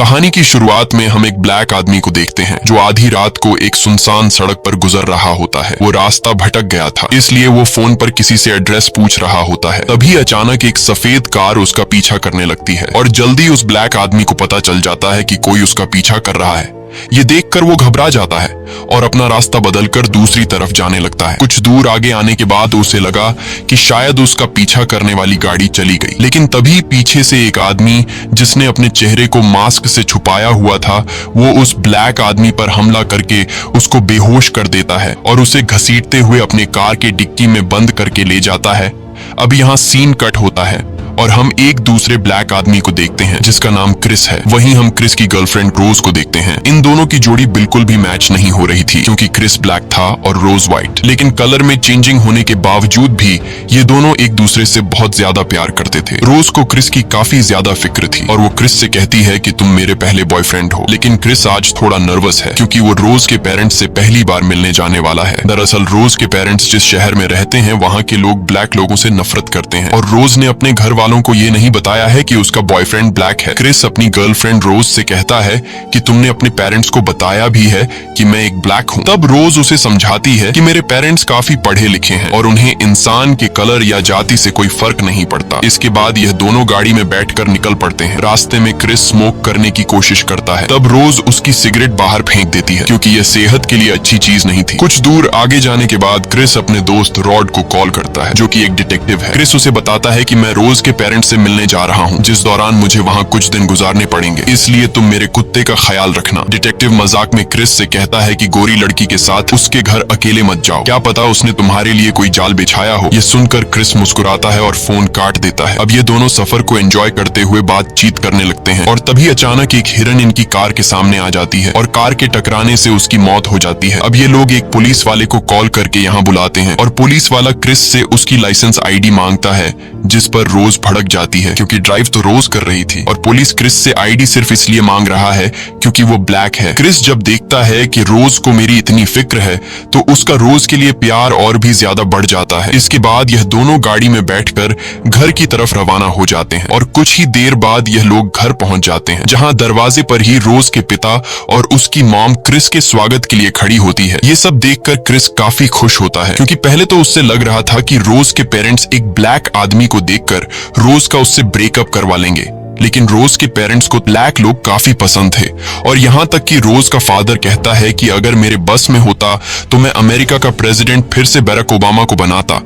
कहानी की शुरुआत में हम एक ब्लैक आदमी को देखते हैं जो आधी रात को एक सुनसान सड़क पर गुजर रहा होता है। वो रास्ता भटक गया था, इसलिए वो फोन पर किसी से एड्रेस पूछ रहा होता है। तभी अचानक एक सफेद कार उसका पीछा करने लगती है और जल्दी उस ब्लैक आदमी को पता चल जाता है कि कोई उसका पीछा कर रहा है। ये देखकर वो घबरा जाता है और अपना रास्ता बदलकर दूसरी तरफ जाने लगता है। कुछ दूर आगे आने के बाद उसे लगा कि शायद उसका पीछा करने वाली गाड़ी चली गई, लेकिन तभी पीछे से एक आदमी जिसने अपने चेहरे को मास्क से छुपाया हुआ था, वो उस ब्लैक आदमी पर हमला करके उसको बेहोश कर देता है और उसे घसीटते हुए अपने कार के डिक्की में बंद करके ले जाता है। अब यहाँ सीन कट होता है और हम एक दूसरे ब्लैक आदमी को देखते हैं जिसका नाम क्रिस है। वहीं हम क्रिस की गर्लफ्रेंड रोज को देखते हैं। इन दोनों की जोड़ी बिल्कुल भी मैच नहीं हो रही थी क्योंकि क्रिस ब्लैक था और रोज व्हाइट, लेकिन कलर में चेंजिंग होने के बावजूद भी ये दोनों एक दूसरे से बहुत ज्यादा प्यार करते थे। रोज को क्रिस की काफी ज्यादा फिक्र थी और वो क्रिस से कहती है कि तुम मेरे पहले बॉयफ्रेंड हो, लेकिन क्रिस आज थोड़ा नर्वस है क्योंकि वो रोज के पेरेंट्स से पहली बार मिलने जाने वाला है। दरअसल रोज के पेरेंट्स जिस शहर में रहते हैं वहाँ के लोग ब्लैक लोगों से नफरत करते हैं और रोज ने अपने घर वालों को ये नहीं बताया है कि उसका बॉयफ्रेंड ब्लैक है। क्रिस अपनी गर्लफ्रेंड रोज से कहता है कि तुमने अपने पेरेंट्स को बताया भी है कि मैं एक ब्लैक हूँ। तब रोज उसे समझाती है कि मेरे पेरेंट्स काफी पढ़े लिखे हैं और उन्हें इंसान के कलर या जाति से कोई फर्क नहीं पड़ता। इसके बाद यह दोनों गाड़ी में बैठकर निकल पड़ते हैं। रास्ते में क्रिस स्मोक करने की कोशिश करता है, तब रोज उसकी सिगरेट बाहर फेंक देती है क्योंकि यह सेहत के लिए अच्छी चीज नहीं थी। कुछ दूर आगे जाने के बाद क्रिस अपने दोस्त रॉड को कॉल करता है जो कि एक डिटेक्टिव है। क्रिस उसे बताता है कि मैं रोज के पेरेंट्स से मिलने जा रहा हूँ, जिस दौरान मुझे वहाँ कुछ दिन गुजारने पड़ेंगे, इसलिए तुम मेरे कुत्ते का ख्याल रखना। डिटेक्टिव मजाक में क्रिस से कहता है कि गोरी लड़की के साथ उसके घर अकेले मत जाओ, क्या पता उसने तुम्हारे लिए कोई जाल बिछाया हो। ये सुनकर क्रिस मुस्कुराता है और फोन काट देता है। अब ये दोनों सफर को एंजॉय करते हुए बातचीत करने लगते हैं और तभी अचानक एक हिरन इनकी कार के सामने आ जाती है और कार के टकराने से उसकी मौत हो जाती है। अब ये लोग एक पुलिस वाले को कॉल करके यहाँ बुलाते हैं और पुलिस वाला क्रिस से उसकी लाइसेंस आईडी मांगता है, जिस पर रोज भड़क जाती है क्योंकि ड्राइव तो रोज कर रही थी और पुलिस क्रिस से आईडी सिर्फ इसलिए मांग रहा है क्योंकि वो ब्लैक है। क्रिस जब देखता है कि रोज को मेरी इतनी फिक्र है तो उसका रोज के लिए प्यार और भी ज्यादा बढ़ जाता है। इसके बाद यह दोनों गाड़ी में बैठकर घर की तरफ रवाना हो जाते हैं और कुछ ही देर बाद यह लोग घर पहुंच जाते हैं जहां दरवाजे पर ही रोज के पिता और उसकी मॉम क्रिस के स्वागत के लिए खड़ी होती है। ये सब देखकर क्रिस काफी खुश होता है क्योंकि पहले तो उससे लग रहा था कि रोज के पेरेंट्स एक ब्लैक आदमी को देखकर रोज का उससे ब्रेकअप करवा लेंगे, लेकिन रोज के पेरेंट्स को ब्लैक लोग काफी पसंद थे और यहाँ तक कि रोज का फादर कहता है कि अगर मेरे बस में होता तो मैं अमेरिका का प्रेसिडेंट फिर से बैरक ओबामा को बनाता।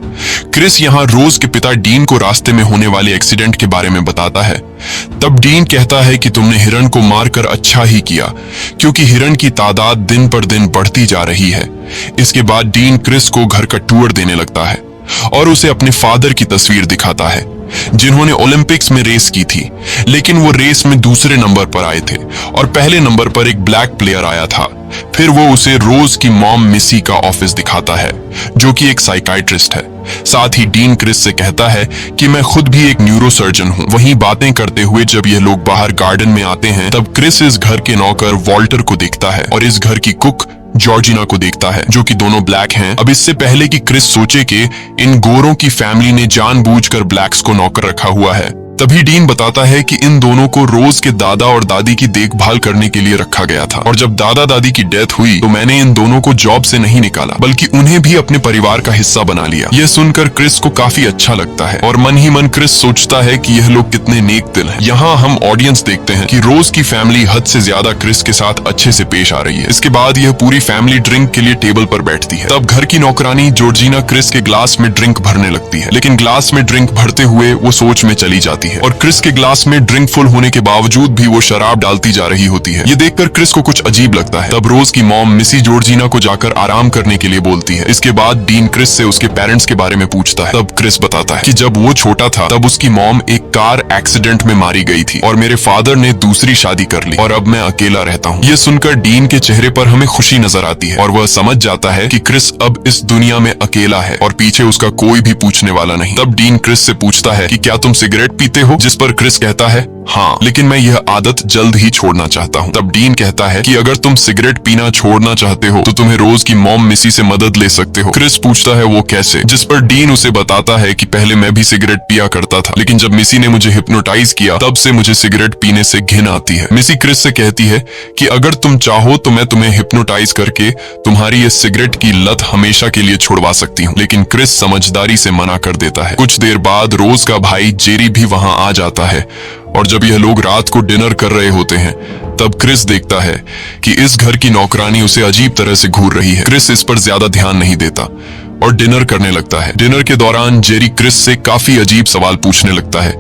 क्रिस यहाँ रोज के पिता डीन को रास्ते में होने वाले एक्सीडेंट के बारे में बताता है। तब डीन कहता है कि तुमने हिरन को मारकर अच्छा ही किया क्योंकि हिरन की तादाद दिन पर दिन बढ़ती जा रही है। इसके बाद डीन क्रिस को घर का टूर देने लगता है और उसे अपने फादर की तस्वीर दिखाता है जिन्होंने ओलंपिक्स में रेस की थी, लेकिन वो रेस में दूसरे नंबर पर आए थे और पहले नंबर पर एक ब्लैक प्लेयर आया था। फिर वो उसे रोज की मॉम मिसी का ऑफिस दिखाता है जो कि एक साइकाइट्रिस्ट है। साथ ही डीन क्रिस से कहता है कि मैं खुद भी एक न्यूरोसर्जन हूँ। वहीं बातें करते हुए जब ये लोग बाहर गार्डन में आते हैं तब क्रिस इस घर के नौकर वॉल्टर को देखता है और इस घर की कुक जॉर्जिना को देखता है जो कि दोनों ब्लैक हैं। अब इससे पहले कि क्रिस सोचे कि इन गोरों की फैमिली ने जानबूझकर ब्लैक्स को नौकर रखा हुआ है, तभी डीन बताता है कि इन दोनों को रोज के दादा और दादी की देखभाल करने के लिए रखा गया था और जब दादा दादी की डेथ हुई तो मैंने इन दोनों को जॉब से नहीं निकाला बल्कि उन्हें भी अपने परिवार का हिस्सा बना लिया। यह सुनकर क्रिस को काफी अच्छा लगता है और मन ही मन क्रिस सोचता है कि यह लोग कितने नेक दिल हैं। यहाँ हम ऑडियंस देखते हैं कि रोज की फैमिली हद से ज्यादा क्रिस के साथ अच्छे से पेश आ रही है। इसके बाद यह पूरी फैमिली ड्रिंक के लिए टेबल पर बैठती है। तब घर की नौकरानी जॉर्जिना क्रिस के ग्लास में ड्रिंक भरने लगती है, लेकिन ग्लास में ड्रिंक भरते हुए वो सोच में चली जाती है और क्रिस के ग्लास में ड्रिंक फुल होने के बावजूद भी वो शराब डालती जा रही होती है। ये देखकर क्रिस को कुछ अजीब लगता है। तब रोज की मॉम मिसी जॉर्जिना को जाकर आराम करने के लिए बोलती है। इसके बाद डीन क्रिस से उसके पेरेंट्स के बारे में पूछता है। तब क्रिस बताता है कि जब वो छोटा था तब उसकी मॉम एक कार एक्सीडेंट में मारी गई थी और मेरे फादर ने दूसरी शादी कर ली और अब मैं अकेला रहता हूँ। ये सुनकर डीन के चेहरे पर हमें खुशी नजर आती है और वह समझ जाता है कि क्रिस अब इस दुनिया में अकेला है और पीछे उसका कोई भी पूछने वाला नहीं। तब डीन क्रिस से पूछता है कि क्या तुम सिगरेट पीते पीते हो? जिस पर क्रिस कहता है हाँ, लेकिन मैं यह आदत जल्द ही छोड़ना चाहता हूँ। तब डीन कहता है कि अगर तुम सिगरेट पीना छोड़ना चाहते हो तो तुम्हें रोज की मॉम मिसी से मदद ले सकते हो। क्रिस पूछता है वो कैसे, जिस पर डीन उसे बताता है कि पहले मैं भी सिगरेट पिया करता था, लेकिन जब मिसी ने मुझे हिप्नोटाइज किया तब से मुझे सिगरेट पीने से घिन आती है। मिसी क्रिस से कहती है कि अगर तुम चाहो तो मैं तुम्हें हिप्नोटाइज करके तुम्हारी ये सिगरेट की लत हमेशा के लिए छुड़वा सकती हूँ, लेकिन क्रिस समझदारी से मना कर देता है। कुछ देर बाद रोज का भाई जेरी भी वहां आ जाता है और जब यह लोग रात को डिनर कर रहे होते हैं तब क्रिस देखता है कि इस घर की नौकरानी उसे अजीब तरह से घूर रही है। क्रिस इस पर ज्यादा ध्यान नहीं देता और डिनर करने लगता है। डिनर के दौरान जेरी क्रिस से काफी अजीब सवाल पूछने लगता है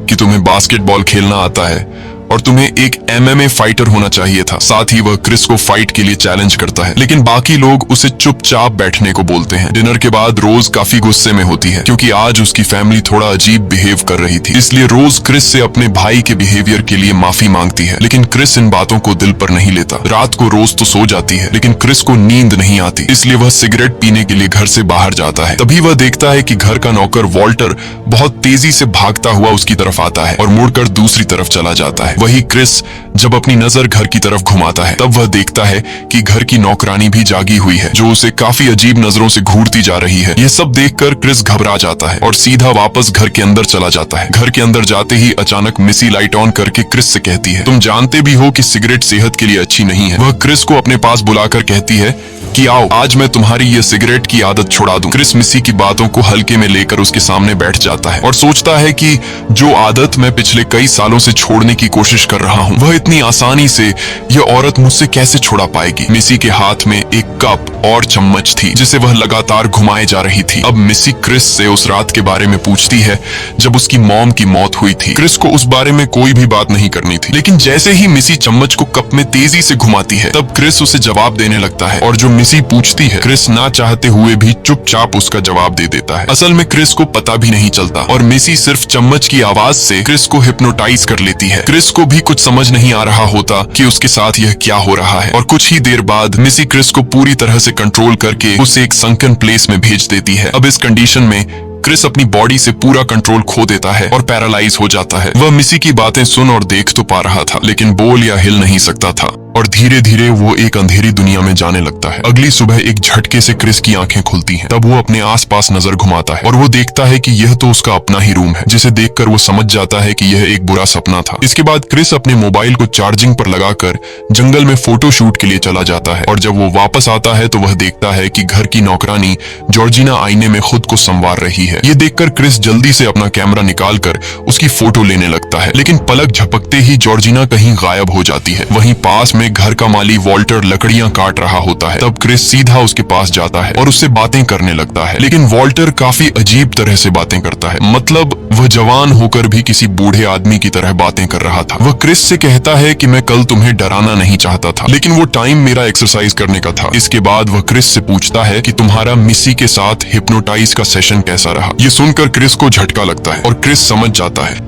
कि तुम्हें बास्केटबॉल खेलना आता है और तुम्हें एक MMA फाइटर होना चाहिए था। साथ ही वह क्रिस को फाइट के लिए चैलेंज करता है, लेकिन बाकी लोग उसे चुपचाप बैठने को बोलते हैं। डिनर के बाद रोज काफी गुस्से में होती है क्योंकि आज उसकी फैमिली थोड़ा अजीब बिहेव कर रही थी, इसलिए रोज क्रिस से अपने भाई के बिहेवियर के लिए माफी मांगती है, लेकिन क्रिस इन बातों को दिल पर नहीं लेता। रात को रोज तो सो जाती है, लेकिन क्रिस को नींद नहीं आती, इसलिए वह सिगरेट पीने के लिए घर से बाहर जाता है। तभी वह देखता है कि घर का नौकर वॉल्टर बहुत तेजी से भागता हुआ उसकी तरफ आता है और मुड़कर दूसरी तरफ चला जाता है। वही क्रिस जब अपनी नजर घर की तरफ घुमाता है तब वह देखता है कि घर की नौकरानी भी जागी हुई है, जो उसे काफी अजीब नजरों से घूरती जा रही है। यह सब देखकर क्रिस घबरा जाता है और सीधा वापस घर के अंदर चला जाता है। घर के अंदर जाते ही अचानक मिसी लाइट ऑन करके क्रिस से कहती है, तुम जानते भी हो कि सिगरेट सेहत के लिए अच्छी नहीं है। वह क्रिस को अपने पास बुलाकर कहती है कि आओ आज मैं तुम्हारी ये सिगरेट की आदत छुड़ा दूं। क्रिस मिसी की बातों को हल्के में लेकर उसके सामने बैठ जाता है और सोचता है कि जो आदत मैं पिछले कई सालों से छोड़ने की कोशिश कर रहा हूँ वह इतनी आसानी से यह औरत मुझसे कैसे छुड़ा पाएगी। मिसी के हाथ में एक कप और चम्मच थी जिसे वह लगातार घुमाए जा रही थी। अब मिसी क्रिस से उस रात के बारे में पूछती है जब उसकी मॉम की मौत हुई थी। क्रिस को उस बारे में कोई भी बात नहीं करनी थी, लेकिन जैसे ही मिसी चम्मच को कप में तेजी से घुमाती है तब क्रिस उसे जवाब देने लगता है और जो मिसी पूछती है क्रिस ना चाहते हुए भी चुपचाप उसका जवाब दे देता है। असल में क्रिस को पता भी नहीं चलता और मिसी सिर्फ चम्मच की आवाज से क्रिस को हिप्नोटाइज कर लेती है। क्रिस को भी कुछ समझ नहीं आ रहा होता कि उसके साथ यह क्या हो रहा है और कुछ ही देर बाद मिसी क्रिस को पूरी तरह से कंट्रोल करके उसे एक संकन प्लेस में भेज देती है। अब इस कंडीशन में क्रिस अपनी बॉडी से पूरा कंट्रोल खो देता है और पैरालाइज हो जाता है। वह मिसी की बातें सुन और देख तो पा रहा था, लेकिन बोल या हिल नहीं सकता था और धीरे धीरे वो एक अंधेरी दुनिया में जाने लगता है। अगली सुबह एक झटके से क्रिस की आंखें खुलती हैं। तब वो अपने आसपास नजर घुमाता है और वो देखता है कि यह तो उसका अपना ही रूम है, जिसे देखकर वो समझ जाता है कि यह एक बुरा सपना था। इसके बाद क्रिस अपने मोबाइल को चार्जिंग पर लगाकर जंगल में फोटो शूट के लिए चला जाता है और जब वो वापस आता है तो वह देखता है कि घर की नौकरानी जॉर्जिना आईने में खुद को संवार रही है। ये देखकर क्रिस जल्दी से अपना कैमरा निकालकर उसकी फोटो लेने लगता है, लेकिन पलक झपकते ही जॉर्जिना कहीं गायब हो जाती है। वहीं पास में घर का माली वॉल्टर लकड़ियां काट रहा होता है। तब क्रिस सीधा उसके पास जाता है और उससे बातें करने लगता है, लेकिन वॉल्टर काफी अजीब तरह से बातें करता है। मतलब वह जवान होकर भी किसी बूढ़े आदमी की तरह बातें कर रहा था। वह क्रिस से कहता है कि मैं कल तुम्हें डराना नहीं चाहता था, लेकिन वो टाइम मेरा एक्सरसाइज करने का था। इसके बाद वह क्रिस से पूछता है कि तुम्हारा मिसी के साथ हिप्नोटाइज का सेशन कैसा रहा। ये सुनकर क्रिस को झटका लगता है और क्रिस समझ जाता है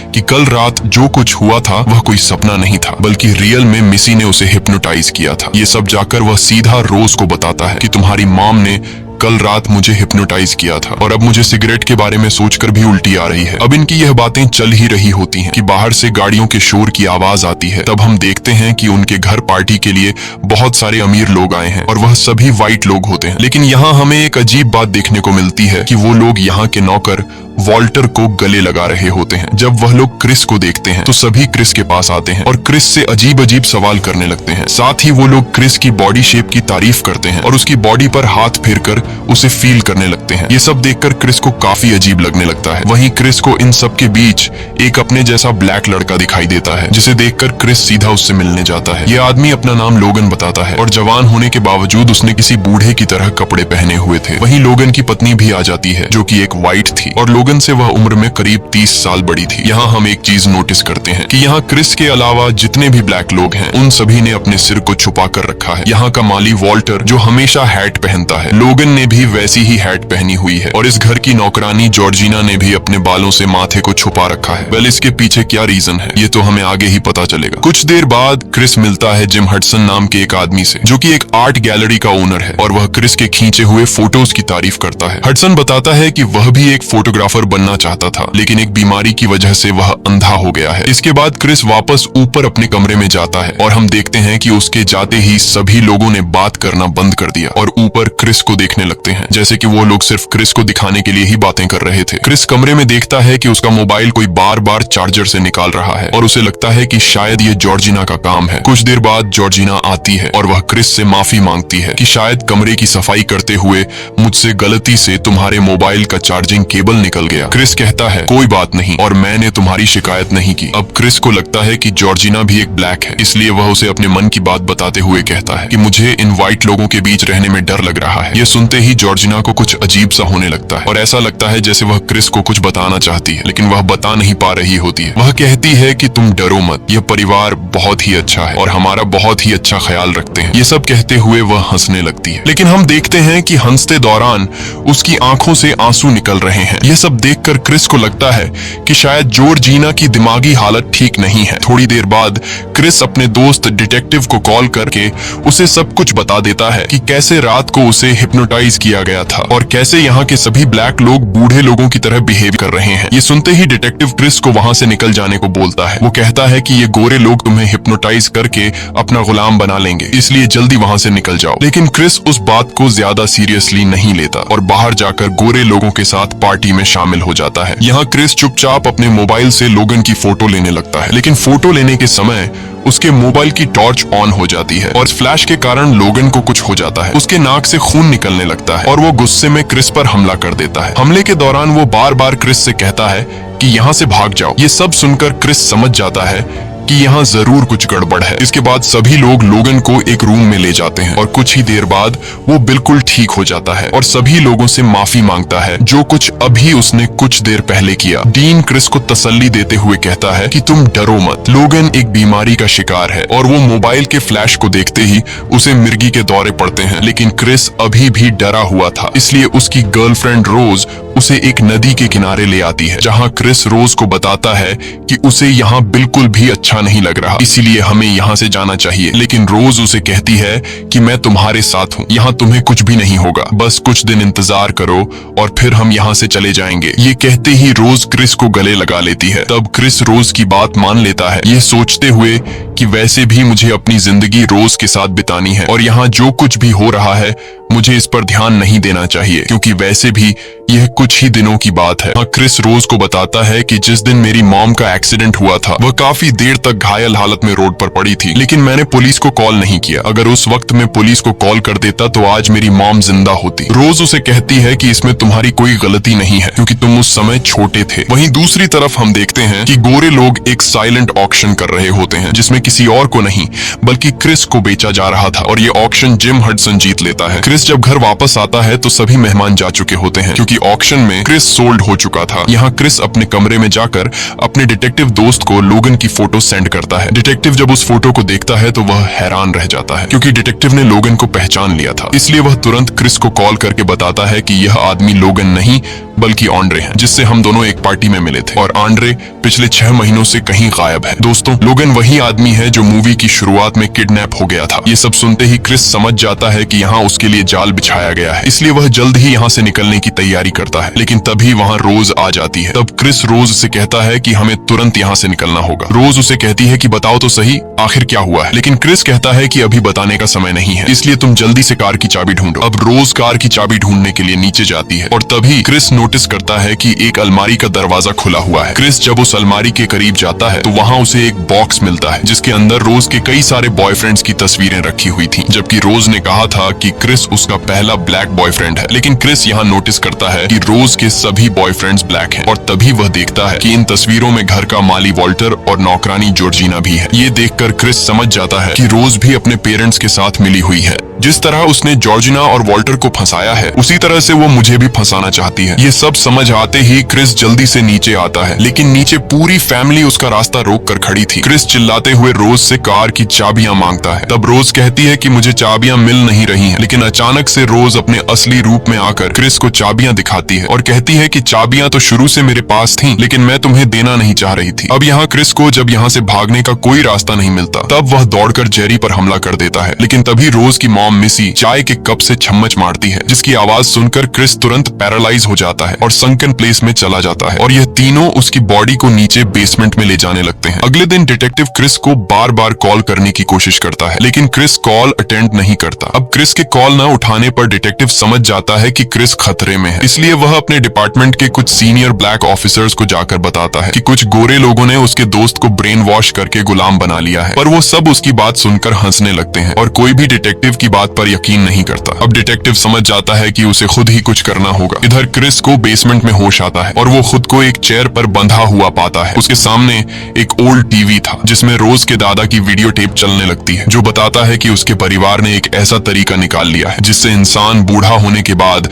कि कल रात जो कुछ हुआ था वह कोई सपना नहीं था, बल्कि रियल में मिसी ने उसे हिप्नोटाइज किया था। ये सब जाकर वह सीधा रोज को बताता है कि तुम्हारी मॉम ने कल रात मुझे हिप्नोटाइज किया था और अब मुझे सिगरेट के बारे में सोचकर भी उल्टी आ रही है। अब इनकी यह बातें चल ही रही होती हैं कि बाहर से गाड़ियों के शोर की आवाज आती है। तब हम देखते हैं कि उनके घर पार्टी के लिए बहुत सारे अमीर लोग आए हैं और वह सभी वाइट लोग होते हैं। लेकिन यहाँ हमें एक अजीब बात देखने को मिलती है कि वो लोग यहाँ के नौकर वॉल्टर को गले लगा रहे होते हैं। जब वह लोग क्रिस को देखते हैं तो सभी क्रिस के पास आते हैं और क्रिस से अजीब अजीब सवाल करने लगते हैं। साथ ही वो लोग क्रिस की बॉडी शेप की तारीफ करते हैं और उसकी बॉडी पर हाथ फेरकर उसे फील करने लगते हैं। ये सब देखकर क्रिस को काफी अजीब लगने लगता है। वहीं क्रिस को इन सब के बीच एक अपने जैसा ब्लैक लड़का दिखाई देता है, जिसे देखकर क्रिस सीधा उससे मिलने जाता है। ये आदमी अपना नाम लोगन बताता है और जवान होने के बावजूद उसने किसी बूढ़े की तरह कपड़े पहने हुए थे। वहीं लोगन की पत्नी भी आ जाती है जो कि एक वाइट थी और लोगन से वह उम्र में करीब 30 साल बड़ी थी। यहाँ हम एक चीज नोटिस करते हैं कि यहाँ क्रिस के अलावा जितने भी ब्लैक लोग हैं उन सभी ने अपने सिर को छुपा कर रखा है। यहाँ का माली वॉल्टर जो हमेशा हैट पहनता है, लोगन ने भी वैसी ही हैट पहनी हुई है और इस घर की नौकरानी जॉर्जिना ने भी अपने बालों से माथे को छुपा रखा है। वेल, इसके पीछे क्या रीजन है ये तो हमें आगे ही पता चलेगा। कुछ देर बाद क्रिस मिलता है जिम हडसन नाम के एक आदमी से, जो कि एक आर्ट गैलरी का ओनर है और वह क्रिस के खींचे हुए फोटोज की तारीफ करता है। हडसन बताता है कि वह भी एक फोटोग्राफर गोल्फर बनना चाहता था, लेकिन एक बीमारी की वजह से वह अंधा हो गया है। इसके बाद क्रिस वापस ऊपर अपने कमरे में जाता है और हम देखते हैं कि उसके जाते ही सभी लोगों ने बात करना बंद कर दिया और ऊपर क्रिस को देखने लगते हैं, जैसे कि वो लोग सिर्फ क्रिस को दिखाने के लिए ही बातें कर रहे थे। क्रिस कमरे में देखता है कि उसका मोबाइल कोई बार बार चार्जर से निकाल रहा है और उसे लगता है कि शायद ये जॉर्जिना का काम है। कुछ देर बाद जॉर्जिना आती है और वह क्रिस से माफी मांगती है कि शायद कमरे की सफाई करते हुए मुझसे गलती से तुम्हारे मोबाइल का चार्जिंग केबल निकल गया। क्रिस कहता है कोई बात नहीं और मैंने तुम्हारी शिकायत नहीं की। अब क्रिस को लगता है कि जॉर्जिना भी एक ब्लैक है, इसलिए वह उसे अपने मन की बात बताते हुए कहता है कि मुझे इन व्हाइट लोगों के बीच रहने में डर लग रहा है। ये सुनते ही जॉर्जिना को कुछ अजीब सा होने लगता है और ऐसा लगता है जैसे वह क्रिस को कुछ बताना चाहती है, लेकिन वह बता नहीं पा रही होती है। वह कहती है कि तुम डरो मत, यह परिवार बहुत ही अच्छा है और हमारा बहुत ही अच्छा ख्याल रखते हैं। ये सब कहते हुए वह हंसने लगती है, लेकिन हम देखते हैं कि हंसते दौरान उसकी आंखों से आंसू निकल रहे हैं। यह सब देखकर क्रिस को लगता है कि शायद जॉर्जिना की दिमागी हालत ठीक नहीं है। थोड़ी देर बाद क्रिस अपने दोस्त डिटेक्टिव को कॉल करके उसे सब कुछ बता देता है कि कैसे रात को उसे हिप्नोटाइज किया गया था और कैसे यहाँ के सभी ब्लैक लोग बूढ़े लोगों की तरह बिहेव कर रहे हैं। ये सुनते ही डिटेक्टिव क्रिस को वहां से निकल जाने को बोलता है। वो कहता है कि ये गोरे लोग तुम्हें हिप्नोटाइज करके अपना गुलाम बना लेंगे, इसलिए जल्दी वहां से निकल जाओ। लेकिन क्रिस उस बात को ज्यादा सीरियसली नहीं लेता और बाहर जाकर गोरे लोगों के साथ पार्टी में शामिल हो जाता है। यहाँ क्रिस चुपचाप अपने मोबाइल से लोगन की फोटो लेने लगता है, लेकिन फोटो लेने के समय उसके मोबाइल की टॉर्च ऑन हो जाती है और फ्लैश के कारण लोगन को कुछ हो जाता है। उसके नाक से खून निकलने लगता है और वो गुस्से में क्रिस पर हमला कर देता है। हमले के दौरान वो बार बार क्रिस से कहता है कि यहाँ से भाग जाओ। ये सब सुनकर क्रिस समझ जाता है कि यहाँ जरूर कुछ गड़बड़ है। इसके बाद सभी लोग लोगन को एक रूम में ले जाते हैं और कुछ ही देर बाद वो बिल्कुल ठीक हो जाता है और सभी लोगों से माफी मांगता है जो कुछ अभी उसने कुछ देर पहले किया। डीन क्रिस को तसल्ली देते हुए कहता है कि तुम डरो मत, लोगन एक बीमारी का शिकार है और वो मोबाइल के फ्लैश को देखते ही उसे मिर्गी के दौरे पड़ते हैं। लेकिन क्रिस अभी भी डरा हुआ था, इसलिए उसकी गर्लफ्रेंड रोज उसे एक नदी के किनारे ले आती है, जहाँ क्रिस रोज को बताता है कि उसे यहाँ बिल्कुल भी अच्छा नहीं लग रहा, इसीलिए हमें यहाँ से जाना चाहिए। लेकिन रोज उसे कहती है कि मैं तुम्हारे साथ हूँ, यहाँ तुम्हें कुछ भी नहीं होगा, बस कुछ दिन इंतजार करो और फिर हम यहाँ से चले जाएंगे। ये कहते ही रोज क्रिस को गले लगा लेती है। तब क्रिस रोज की बात मान लेता है, ये सोचते हुए कि वैसे भी मुझे अपनी जिंदगी रोज के साथ बितानी है और यहाँ जो कुछ भी हो रहा है मुझे इस पर ध्यान नहीं देना चाहिए, क्योंकि वैसे भी यह कुछ ही दिनों की बात है। क्रिस रोज को बताता है कि जिस दिन मेरी मॉम का एक्सीडेंट हुआ था वह काफी देर तक घायल हालत में रोड पर पड़ी थी, लेकिन मैंने पुलिस को कॉल नहीं किया। अगर उस वक्त मैं पुलिस को कॉल कर देता तो आज मेरी मॉम जिंदा होती। रोज उसे कहती है कि इसमें तुम्हारी कोई गलती नहीं है, क्योंकि तुम उस समय छोटे थे। वहीं दूसरी तरफ हम देखते हैं कि गोरे लोग एक साइलेंट ऑक्शन कर रहे होते हैं, जिसमें किसी और को नहीं बल्कि क्रिस को बेचा जा रहा था और ये ऑक्शन जिम हडसन जीत लेता है। क्रिस जब घर वापस आता है तो सभी मेहमान जा चुके होते हैं, क्योंकि ऑक्शन में क्रिस सोल्ड हो चुका था। यहाँ क्रिस अपने कमरे में जाकर अपने डिटेक्टिव दोस्त को लोगन की फोटो सेंड करता है। डिटेक्टिव जब उस फोटो को देखता है तो वह हैरान रह जाता है, क्योंकि डिटेक्टिव ने लोगन को पहचान लिया था। इसलिए वह तुरंत क्रिस को कॉल करके बताता है कि यह आदमी लोगन नहीं बल्कि आंड्रे हैं, जिससे हम दोनों एक पार्टी में मिले थे और आंड्रे पिछले 6 महीनों से कहीं गायब है। दोस्तों, लोगन वही आदमी है जो मूवी की शुरुआत में किडनैप हो गया था। ये सब सुनते ही क्रिस समझ जाता है कि यहाँ उसके लिए जाल बिछाया गया है, इसलिए वह जल्द ही यहाँ से निकलने की तैयारी करता है। लेकिन तभी वहाँ रोज आ जाती है। तब क्रिस रोज से कहता है कि हमें तुरंत यहाँ से निकलना होगा। रोज उसे कहती है कि बताओ तो सही आखिर क्या हुआ है, लेकिन क्रिस कहता है कि अभी बताने का समय नहीं है, इसलिए तुम जल्दी से कार की चाबी ढूंढो। अब रोज कार की चाबी ढूंढने के लिए नीचे जाती है और तभी क्रिस नोटिस करता है कि एक अलमारी का दरवाजा खुला हुआ है। क्रिस जब उस अलमारी के करीब जाता है तो वहाँ उसे एक बॉक्स मिलता है, जिसके अंदर रोज के कई सारे बॉयफ्रेंड्स की तस्वीरें रखी हुई थी, जबकि रोज ने कहा था कि क्रिस उसका पहला ब्लैक बॉयफ्रेंड है। लेकिन क्रिस यहाँ नोटिस करता है कि रोज के सभी बॉयफ्रेंड्स ब्लैक हैं और तभी वह देखता है कि इन तस्वीरों में घर का माली वॉल्टर और नौकरानी जॉर्जिना भी है। ये देखकर क्रिस समझ जाता है कि रोज भी अपने पेरेंट्स के साथ मिली हुई है। जिस तरह उसने जॉर्जिना और वॉल्टर को फंसाया है उसी तरह से वो मुझे भी फंसाना चाहती है। ये सब समझ आते ही क्रिस जल्दी से नीचे आता है, लेकिन नीचे पूरी फैमिली उसका रास्ता रोक कर खड़ी थी। क्रिस चिल्लाते हुए रोज से कार की चाबियां मांगता है। तब रोज कहती है कि मुझे चाबियां मिल नहीं रही हैं, लेकिन अचानक से रोज अपने असली रूप में आकर क्रिस को चाबियां दिखाती है और कहती है कि चाबियां तो शुरू से मेरे पास थीं, लेकिन मैं तुम्हें देना नहीं चाह रही थी। अब यहाँ क्रिस को जब यहाँ से भागने का कोई रास्ता नहीं मिलता, तब वह दौड़कर जेरी पर हमला कर देता है। लेकिन तभी रोज की मॉम मॉम मिसी चाय के कप से चम्मच मारती है, जिसकी आवाज सुनकर क्रिस तुरंत पैरालाइज हो जाता है और संकन प्लेस में चला जाता है और यह तीनों उसकी बॉडी को नीचे बेसमेंट में ले जाने लगते हैं। अगले दिन डिटेक्टिव क्रिस को बार बार कॉल करने की कोशिश करता है, लेकिन क्रिस कॉल अटेंड नहीं करता। अब क्रिस के कॉल न उठाने पर डिटेक्टिव समझ जाता है कि क्रिस खतरे में है, इसलिए वह अपने डिपार्टमेंट के कुछ सीनियर ब्लैक ऑफिसर्स को जाकर बताता है कि कुछ गोरे लोगों ने उसके दोस्त को ब्रेन वॉश करके गुलाम बना लिया है। पर वो सब उसकी बात सुनकर हंसने लगते हैं और कोई भी डिटेक्टिव की बात पर यकीन नहीं करता। अब डिटेक्टिव समझ जाता है कि उसे खुद ही कुछ करना होगा। इधर क्रिस को बेसमेंट में होश आता है और वो खुद को एक चेयर पर बंधा हुआ पाता है। उसके सामने एक ओल्ड टीवी था जिसमें रोज के दादा की वीडियो टेप चलने लगती है, जो बताता है कि उसके परिवार ने एक ऐसा तरीका निकाल लिया है जिससे इंसान बूढ़ा होने के बाद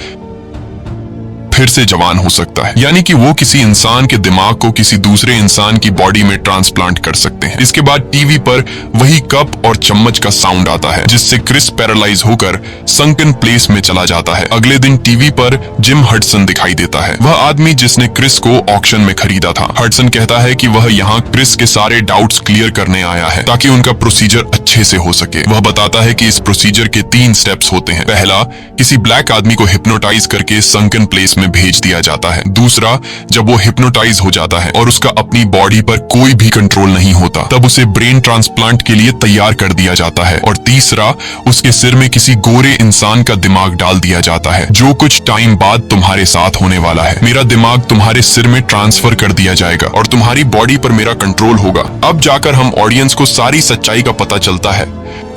फिर से जवान हो सकता है, यानी कि वो किसी इंसान के दिमाग को किसी दूसरे इंसान की बॉडी में ट्रांसप्लांट कर सकते हैं। इसके बाद टीवी पर वही कप और चम्मच का साउंड आता है, जिससे क्रिस पैरालाइज होकर संकन प्लेस में चला जाता है। अगले दिन टीवी पर जिम हडसन दिखाई देता है, वह आदमी जिसने क्रिस को ऑक्शन में खरीदा था। हडसन कहता है कि वह यहाँ क्रिस के सारे डाउट्स क्लियर करने आया है ताकि उनका प्रोसीजर अच्छे से हो सके। वह बताता है कि इस प्रोसीजर के 3 स्टेप्स होते हैं। पहला, किसी ब्लैक आदमी को हिप्नोटाइज करके संकन प्लेस में भेज दिया जाता है। दूसरा, जब वो हिप्नोटाइज हो जाता है और उसका अपनी बॉडी पर कोई भी कंट्रोल नहीं होता, तब उसे ब्रेन ट्रांसप्लांट के लिए तैयार कर दिया जाता है। और तीसरा, उसके सिर में किसी गोरे इंसान का दिमाग डाल दिया जाता है, जो कुछ टाइम बाद तुम्हारे साथ होने वाला है। मेरा दिमाग तुम्हारे सिर में ट्रांसफर कर दिया जाएगा और तुम्हारी बॉडी पर मेरा कंट्रोल होगा। अब जाकर हम ऑडियंस को सारी सच्चाई का पता चलता है,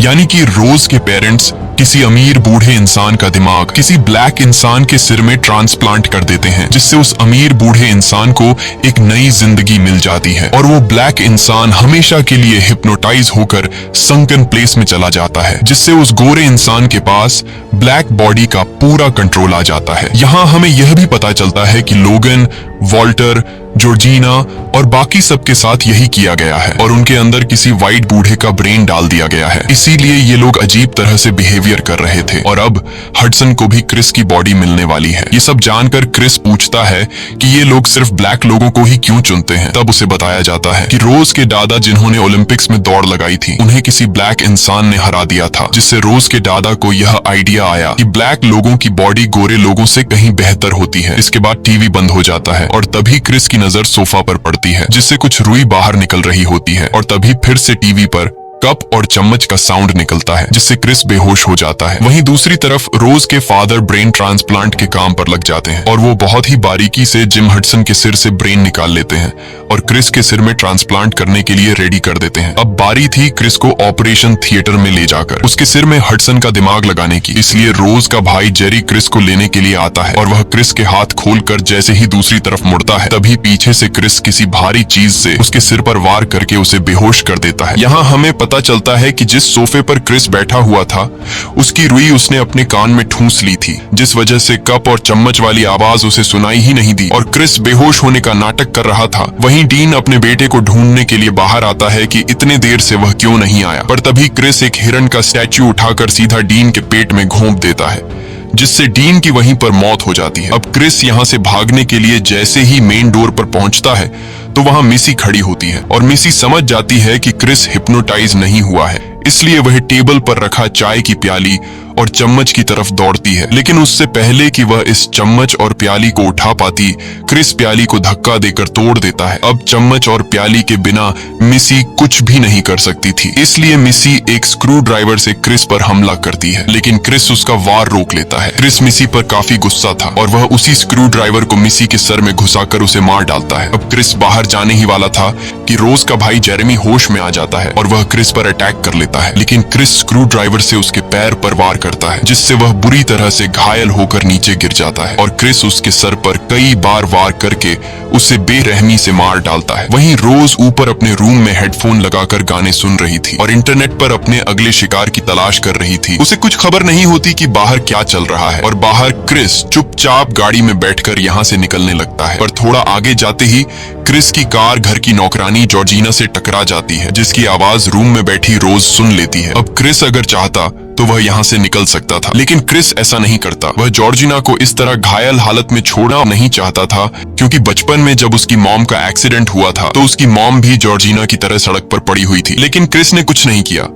यानी कि रोज के पेरेंट्स किसी अमीर बूढ़े इंसान का दिमाग किसी ब्लैक इंसान के सिर में ट्रांसप्लांट कर देते हैं, जिससे उस अमीर बूढ़े इंसान को एक नई जिंदगी मिल जाती है और वो ब्लैक इंसान हमेशा के लिए हिप्नोटाइज होकर संकन प्लेस में चला जाता है, जिससे उस गोरे इंसान के पास ब्लैक बॉडी का पूरा कंट्रोल आ जाता है। यहाँ हमें यह भी पता चलता है कि लोगन, वॉल्टर, जॉर्जिना और बाकी सबके साथ यही किया गया है और उनके अंदर किसी वाइट बूढ़े का ब्रेन डाल दिया गया है, इसीलिए ये लोग अजीब तरह से बिहेवियर कर रहे थे। और अब हडसन को भी क्रिस की बॉडी मिलने वाली है। ये सब जानकर क्रिस पूछता है कि ये लोग सिर्फ ब्लैक लोगों को ही क्यों चुनते हैं। तब उसे बताया जाता है कि रोज के दादा जिन्होंने ओलंपिक्स में दौड़ लगाई थी, उन्हें किसी ब्लैक इंसान ने हरा दिया था, जिससे रोज के दादा को यह आइडिया आया कि ब्लैक लोगों की बॉडी गोरे लोगों से कहीं बेहतर होती है। इसके बाद टीवी बंद हो जाता है और तभी क्रिस की नजर सोफा पर पड़ती है, जिससे कुछ रुई बाहर निकल रही होती है और तभी फिर से टीवी पर कप और चम्मच का साउंड निकलता है, जिससे क्रिस बेहोश हो जाता है। वहीं दूसरी तरफ रोज के फादर ब्रेन ट्रांसप्लांट के काम पर लग जाते हैं और वो बहुत ही बारीकी से जिम हडसन के सिर से ब्रेन निकाल लेते हैं और क्रिस के सिर में ट्रांसप्लांट करने के लिए रेडी कर देते हैं। अब बारी थी क्रिस को ऑपरेशन थिएटर में ले जाकर उसके सिर में हडसन का दिमाग लगाने की, इसलिए रोज का भाई जेरी क्रिस को लेने के लिए आता है और वह क्रिस के हाथ खोलकर जैसे ही दूसरी तरफ मुड़ता है, तभी पीछे से क्रिस किसी भारी चीज से उसके सिर पर वार करके उसे बेहोश कर देता है। यहाँ हमें पता चलता है कि जिस सोफे पर क्रिस बैठा हुआ था, उसकी रुई उसने अपने कान में ठूंस ली थी, जिस वजह से कप और चम्मच वाली आवाज उसे सुनाई ही नहीं दी और क्रिस बेहोश होने का नाटक कर रहा था। वहीं डीन अपने बेटे को ढूंढने के लिए बाहर आता है कि इतने देर से वह क्यों नहीं आया, पर तभी क्रिस एक हिरन का स्टैच्यू उठाकर सीधा डीन के पेट में घोंप देता है, जिससे डीन की वहीं पर मौत हो जाती है। अब क्रिस यहाँ से भागने के लिए जैसे ही मेन डोर पर पहुंचता है तो वहां मिसी खड़ी होती है और मिसी समझ जाती है कि क्रिस हिप्नोटाइज नहीं हुआ है, इसलिए वह टेबल पर रखा चाय की प्याली और चम्मच की तरफ दौड़ती है। लेकिन उससे पहले कि वह इस चम्मच और प्याली को उठा पाती, क्रिस प्याली को धक्का देकर तोड़ देता है। अब चम्मच और प्याली के बिना मिसी कुछ भी नहीं कर सकती थी, इसलिए मिसी एक स्क्रू ड्राइवर से क्रिस पर हमला करती है, लेकिन क्रिस उसका वार रोक लेता है। क्रिस मिसी पर काफी गुस्सा था और वह उसी स्क्रू ड्राइवर को मिसी के सर में घुसाकर उसे मार डालता है। अब क्रिस बाहर जाने ही वाला था कि रोज का भाई जेरेमी होश में आ जाता है और वह क्रिस पर अटैक कर लेता है, लेकिन क्रिस स्क्रू ड्राइवर से उसके पैर पर वार करता है, जिससे वह बुरी तरह से घायल होकर नीचे गिर जाता है और क्रिस उसके सर पर कई बार वार करके उसे बेरहमी से मार डालता है। वहीं रोज ऊपर अपने रूम में हेडफोन लगाकर गाने सुन रही थी और इंटरनेट पर अपने अगले शिकार की तलाश कर रही थी। उसे कुछ खबर नहीं होती कि बाहर क्या चल रहा है और बाहर क्रिस चुपचाप गाड़ी में बैठकर यहाँ से निकलने लगता है, पर थोड़ा आगे जाते ही क्रिस की कार घर की नौकरानी जॉर्जिना से टकरा जाती है, जिसकी आवाज रूम में बैठी रोज सुन लेती है। अब क्रिस अगर चाहता तो वह यहाँ से निकल सकता था, लेकिन क्रिस ऐसा नहीं करता। वह जॉर्जिना को इस तरह घायल हालत में छोड़ना नहीं चाहता था, क्योंकि बचपन में जब उसकी मॉम का एक्सीडेंट हुआ था तो उसकी मॉम भी जॉर्जिना की तरह सड़क पर पड़ी हुई थी, लेकिन क्रिस ने कुछ नहीं किया।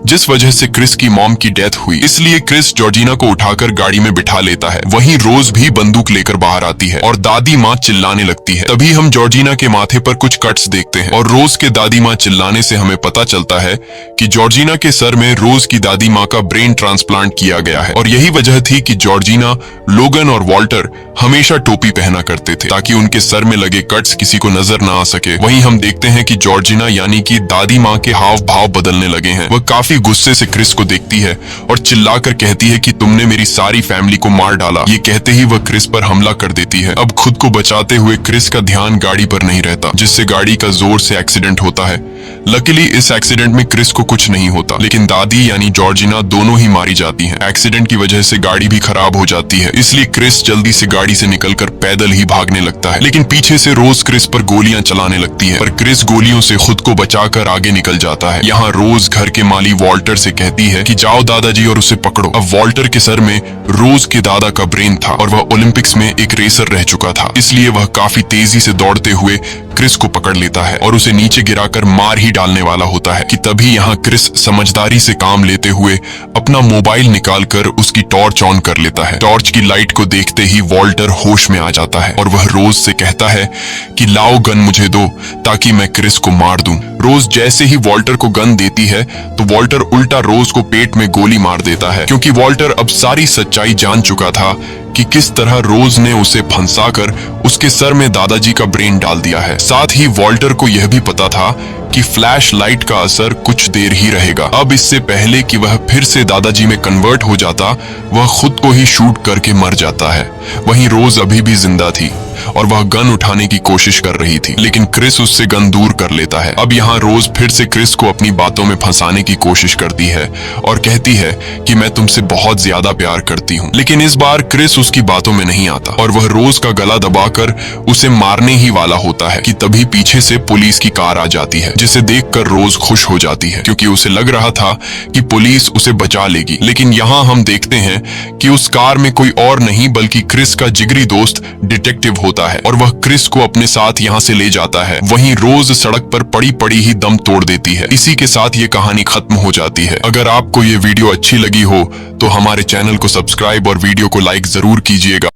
जिस वजह से क्रिस की मॉम की डेथ हुई। इसलिए क्रिस जॉर्जिना को उठाकर गाड़ी में बिठा लेता है। वहीं रोज भी बंदूक लेकर बाहर आती है और दादी माँ चिल्लाने लगती है। तभी हम जॉर्जिना के माथे पर कुछ कट्स देखते हैं और रोज के दादी माँ चिल्लाने से हमें पता चलता है कि जॉर्जिना के सर में रोज की दादी माँ का ब्रेन ट्रांसप्लांट किया गया है। और यही वजह थी कि जॉर्जिना, लोगन और वॉल्टर हमेशा टोपी पहना करते थे ताकि उनके सर में लगे कट्स किसी को नजर ना आ सके। वहीं हम देखते हैं कि जॉर्जिना यानी कि दादी माँ के हाव भाव बदलने लगे हैं। वह काफी गुस्से से क्रिस को देखती है और चिल्लाकर कहती है कि तुमने मेरी सारी फैमिली को मार डाला। ये कहते ही वह क्रिस पर हमला कर देती है। अब खुद को बचाते हुए क्रिस का ध्यान गाड़ी पर नहीं रहता, जिससे गाड़ी का जोर से एक्सीडेंट होता है। लकीली इस एक्सीडेंट में क्रिस को कुछ नहीं होता, लेकिन दादी यानी जॉर्जिना दोनों ही मारी जाती हैं। एक्सीडेंट की वजह से गाड़ी भी खराब हो जाती है, इसलिए क्रिस जल्दी से गाड़ी से निकलकर पैदल ही भागने लगता है। लेकिन पीछे से रोज क्रिस पर गोलियां चलाने लगती है, पर क्रिस गोलियों से खुद को बचाकर आगे निकल जाता है। यहाँ रोज घर के माली वॉल्टर से कहती है कि जाओ दादाजी और उसे पकड़ो। अब वॉल्टर के सर में रोज के दादा का ब्रेन था और वह ओलंपिक्स में एक रेसर रह चुका था, इसलिए वह काफी तेजी से दौड़ते हुए क्रिस को पकड़ लेता है और उसे नीचे गिराकर मार ही डालने वाला होता है कि तभी यहाँ क्रिस समझदारी से काम लेते हुए अपना मोबाइल निकालकर उसकी टॉर्च ऑन कर लेता है। टॉर्च की लाइट को देखते ही वॉल्टर होश में आ जाता है और वह रोज से कहता है कि लाओ गन मुझे दो ताकि मैं क्रिस को मार दूं। रोज जैसे ही वॉल्टर को गन देती है तो वॉल्टर उल्टा रोज को पेट में गोली मार देता है, क्योंकि वॉल्टर अब सारी सच्चाई जान चुका था कि किस तरह रोज ने उसे फंसाकर उसके सर में दादाजी का ब्रेन डाल दिया है। साथ ही वॉल्टर को यह भी पता था कि फ्लैश लाइट का असर कुछ देर ही रहेगा। अब इससे पहले कि वह फिर से दादाजी में कन्वर्ट हो जाता, वह खुद को ही शूट करके मर जाता है। वहीं रोज अभी भी जिंदा थी और वह गन उठाने की कोशिश कर रही थी, लेकिन क्रिस उससे गन दूर कर लेता है। अब यहाँ रोज फिर से क्रिस को अपनी बातों में फंसाने की कोशिश करती है और कहती है कि मैं तुमसे बहुत ज्यादा प्यार करती हूँ। लेकिन इस बार क्रिस उसकी बातों में नहीं आता और वह रोज का गला दबाकर उसे मारने ही वाला होता है कि तभी पीछे से पुलिस की कार आ जाती है, जिसे देखकर रोज खुश हो जाती है क्योंकि उसे लग रहा था कि पुलिस उसे बचा लेगी। लेकिन यहाँ हम देखते हैं कि उस कार में कोई और नहीं बल्कि क्रिस का जिगरी दोस्त डिटेक्टिव होता है और वह क्रिस को अपने साथ यहाँ से ले जाता है। वहीं रोज सड़क पर पड़ी पड़ी ही दम तोड़ देती है। इसी के साथ ये कहानी खत्म हो जाती है। अगर आपको ये वीडियो अच्छी लगी हो तो हमारे चैनल को सब्सक्राइब और वीडियो को लाइक जरूर कीजिएगा।